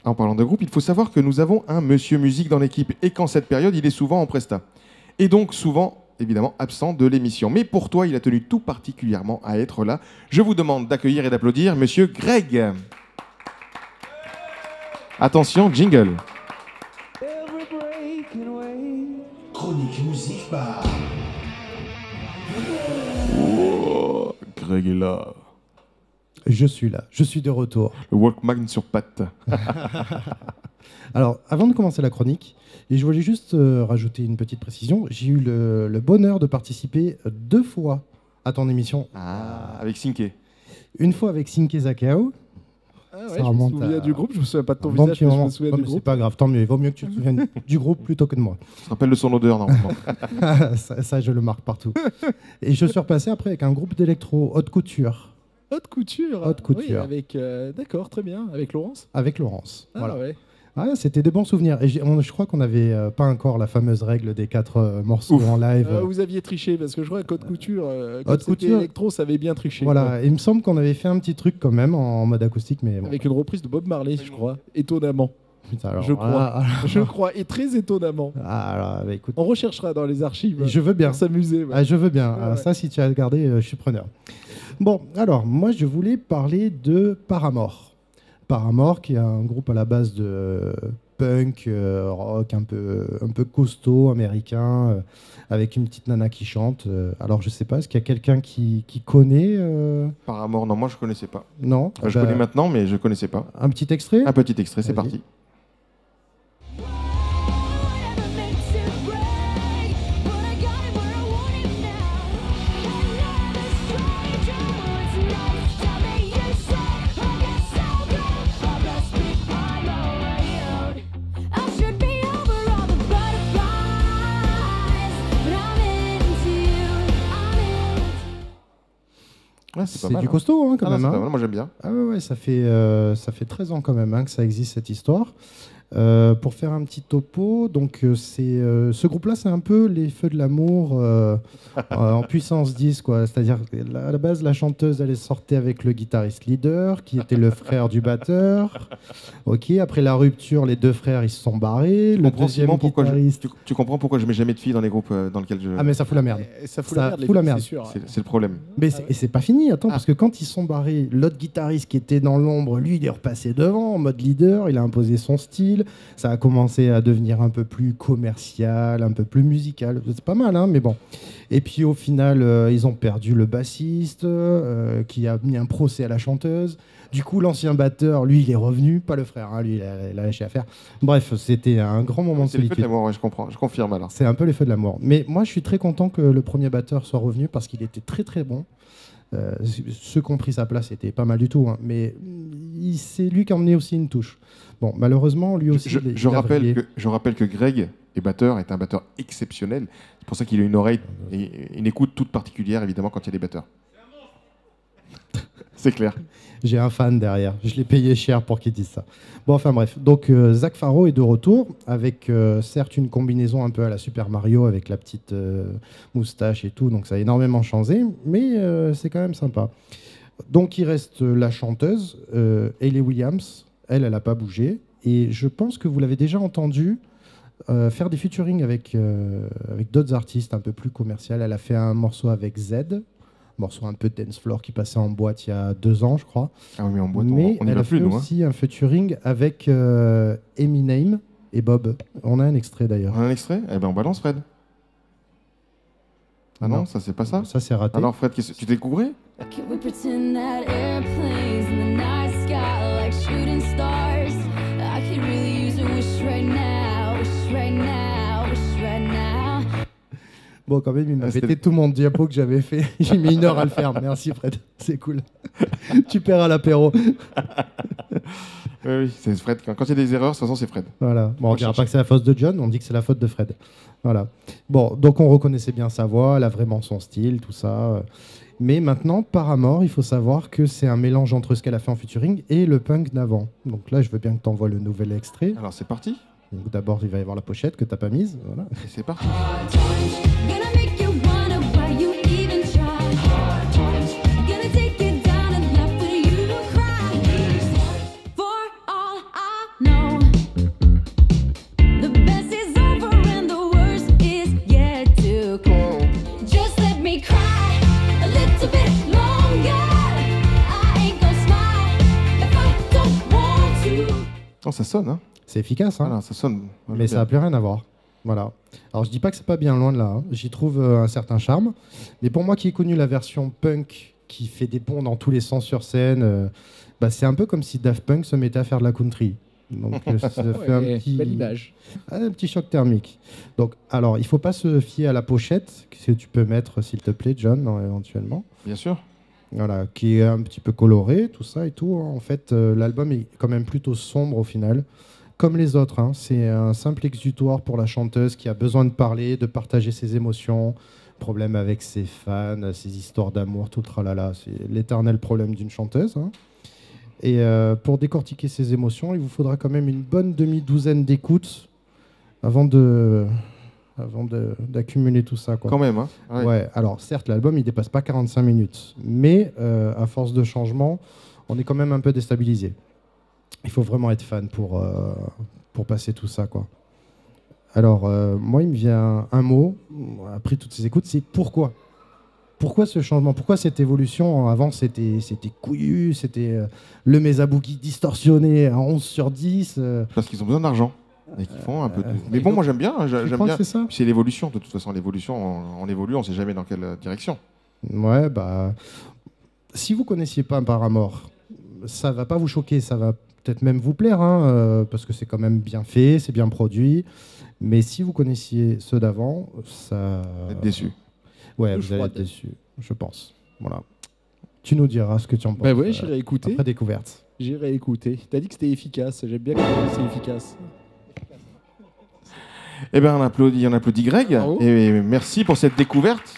En parlant de groupe, il faut savoir que nous avons un monsieur musique dans l'équipe et qu'en cette période, il est souvent en presta. Et donc souvent, évidemment, absent de l'émission. Mais pour toi, il a tenu tout particulièrement à être là. Je vous demande d'accueillir et d'applaudir monsieur Greg. Attention, jingle. Chronique musique bar. Oh, Greg est là. Je suis là, je suis de retour. Le Walkman sur pattes. Alors, avant de commencer la chronique, et je voulais juste rajouter une petite précision, j'ai eu le bonheur de participer 2 fois à ton émission. Ah, avec Sinké. Une fois avec Sinke Zakao. Ah ouais, Ça je me remonte souviens à- du groupe, je me souviens pas de ton un bon visage, petit mais je moment. me souviens Ouais, du mais c'est groupe. pas grave, tant mieux. Il vaut mieux que tu te souviennes du groupe plutôt que de moi. Je te rappelle de son odeur, normalement. Ça, je le marque partout. Et je suis repassé après avec un groupe d'électro haute couture Haute couture. Haute couture. Oui, avec, d'accord, très bien. Avec Laurence. avec Laurence. Ah Voilà. ouais. Ah, c'était des bons souvenirs. Et je crois qu'on n'avait pas encore la fameuse règle des 4 morceaux Ouf. en live. Vous aviez triché parce que je crois qu'Haute couture, quand Haute c'était couture. électro, ça avait bien triché. Voilà, quoi. et il me semble qu'on avait fait un petit truc quand même en mode acoustique, mais bon. Avec une reprise de Bob Marley, je crois. Étonnamment. Putain, alors, je crois. ah, Je crois. Et très étonnamment. alors, bah, écoute, On recherchera dans les archives. je veux bien. Pour s'amuser. ouais. Ah, je veux bien. Ouais, Ah, ouais. ça, si tu as regardé, je suis preneur. Bon, alors, moi, je voulais parler de Paramore. Paramore, qui est un groupe à la base de punk, rock, un peu costaud, américain, avec une petite nana qui chante. Alors, je sais pas, est-ce qu'il y a quelqu'un qui connaît Paramore, non, moi je connaissais pas. Non. Je Bah, connais maintenant, mais je connaissais pas. un petit extrait. Un petit extrait, c'est Vas-y. parti. Ouais, c'est pas C'est mal. du hein. costaud, hein, quand Ah non, même. c'est hein. pas mal, moi j'aime bien. Ah ouais, ça fait 13 ans quand même que ça existe cette histoire. Pour faire un petit topo, donc ce groupe-là, c'est un peu les Feux de l'amour en puissance 10, quoi. C'est-à-dire à la base, la chanteuse, elle est sortie avec le guitariste leader, qui était le frère du batteur. Ok, après la rupture, les 2 frères, ils se sont barrés. Tu Le comprends, deuxième Simon, pourquoi guitariste. tu comprends pourquoi je mets jamais de filles dans les groupes dans lesquels je. Ah mais ça fout la merde. Et ça fout Ça la merde, les fout la filles, merde. c'est sûr. C'est le problème. Mais Ah ouais. et c'est pas fini, attends, Ah. parce que quand ils sont barrés, l'autre guitariste qui était dans l'ombre, lui, il est repassé devant en mode leader, il a imposé son style, ça a commencé à devenir un peu plus commercial, un peu plus musical, c'est pas mal, hein, mais bon. Et puis au final, ils ont perdu le bassiste, qui a mis un procès à la chanteuse. Du coup, l'ancien batteur, lui, il est revenu, pas le frère, hein, lui, il a lâché à faire. Bref, c'était un grand moment de C'est le feu de solitude. l'amour, ouais, je comprends, je confirme alors. C'est un peu les feux de l'amour. Mais moi, je suis très content que le premier batteur soit revenu parce qu'il était très très bon. Ceux qui ont pris sa place, c'était pas mal du tout. Hein. Mais c'est lui qui a emmené aussi une touche. Bon, malheureusement, lui aussi, il Je a vrillé. rappelle que Greg est un batteur exceptionnel. C'est pour ça qu'il a une oreille et une écoute toute particulière, évidemment, quand il y a des batteurs. C'est clair. J'ai un fan derrière. Je l'ai payé cher pour qu'il dise ça. Bon, enfin bref. Donc, Zach Faro est de retour avec certes une combinaison un peu à la Super Mario avec la petite moustache et tout. Donc, ça a énormément changé. Mais c'est quand même sympa. Donc, il reste la chanteuse, Hayley Williams. Elle n'a pas bougé. Et je pense que vous l'avez déjà entendu faire des featuring avec d'autres artistes un peu plus commerciaux. Elle a fait un morceau avec Z. Morceau un peu dance floor qui passait en boîte il y a 2 ans, je crois. Ah oui, mais en boîte, Mais on n'y elle va a plus, fait nous. Hein. aussi un featuring avec Eminem et Bob. On a un extrait d'ailleurs. On a un extrait. Eh ben, on balance, Fred. Ah non, ça, c'est pas ça. Ça, c'est raté. Alors, Fred, tu t'es couvré? Can we pretend that airplanes in the night sky are like shooting stars? I could really use a wish right now, wish right now, wish right now. Bon, quand même, il m'a Ah, pété c'était- tout mon diapo que j'avais fait. J'ai mis 1 heure à le faire. Merci, Fred. C'est cool. Tu perds à l'apéro. Oui, c'est Fred. Quand il y a des erreurs, de toute façon, c'est Fred. Voilà. Bon, on On dira cherche. pas que c'est la faute de John, on dit que c'est la faute de Fred. Voilà. Bon, donc on reconnaissait bien sa voix, elle a vraiment son style, tout ça. Mais maintenant, Paramore, il faut savoir que c'est un mélange entre ce qu'elle a fait en featuring et le punk d'avant. Donc là, je veux bien que tu envoies le nouvel extrait. Alors, c'est parti. Donc d'abord, il va y avoir la pochette que tu n'as pas mise. Voilà. Et c'est parti. Gonna make you wanna why you even try. Gonna take you down and left for you to cry. For all I know. Oh, ça sonne, hein. C'est efficace, hein. Voilà, ça sonne. Mais ça n'a plus rien à voir. Voilà. Alors je dis pas que c'est pas bien, loin de là. Hein. J'y trouve un certain charme. Mais pour moi qui ai connu la version punk qui fait des bonds dans tous les sens sur scène, bah, c'est un peu comme si Daft Punk se mettait à faire de la country. Donc ça fait Belle image. un petit choc thermique. Donc alors il faut pas se fier à la pochette que tu peux mettre s'il te plaît, John, éventuellement. Bien sûr. Voilà, qui est un petit peu coloré, tout ça et tout. En fait, l'album est quand même plutôt sombre au final. Comme les autres, hein. C'est un simple exutoire pour la chanteuse qui a besoin de parler, de partager ses émotions, problème avec ses fans, ses histoires d'amour, tout le tralala. C'est l'éternel problème d'une chanteuse. Hein. Et pour décortiquer ses émotions, il vous faudra quand même une bonne demi-douzaine d'écoutes avant d'accumuler tout ça. Quoi. Quand même, hein. Ouais, alors certes, l'album il dépasse pas 45 minutes, mais à force de changement, on est quand même un peu déstabilisé. Il faut vraiment être fan pour passer tout ça, quoi. Alors, moi, il me vient un mot, après toutes ces écoutes, c'est pourquoi. Pourquoi ce changement? Pourquoi cette évolution? Avant, c'était couillu, c'était le Mezaboogie distorsionné à 11 sur 10. Parce qu'ils ont besoin d'argent. Et qu'ils font un peu de... Mais bon, moi j'aime bien. J'aime bien. C'est ça. C'est l'évolution. De toute façon, l'évolution, on évolue, on ne sait jamais dans quelle direction. Ouais, bah... Si vous connaissiez pas Paramore, ça va pas vous choquer, ça va peut-être même vous plaire, hein, parce que c'est quand même bien fait, c'est bien produit. Mais si vous connaissiez ceux d'avant, ça... Vous êtes déçu. Ouais, Peu vous allez être froide. déçu, je pense. Voilà. Tu nous diras ce que tu en penses. Bah ouais, j'irai écouter. Après découverte. J'irai écouter. T'as dit que c'était efficace. J'aime bien quand c'est efficace. Eh bien, on applaudit Greg. Bravo. Et merci pour cette découverte.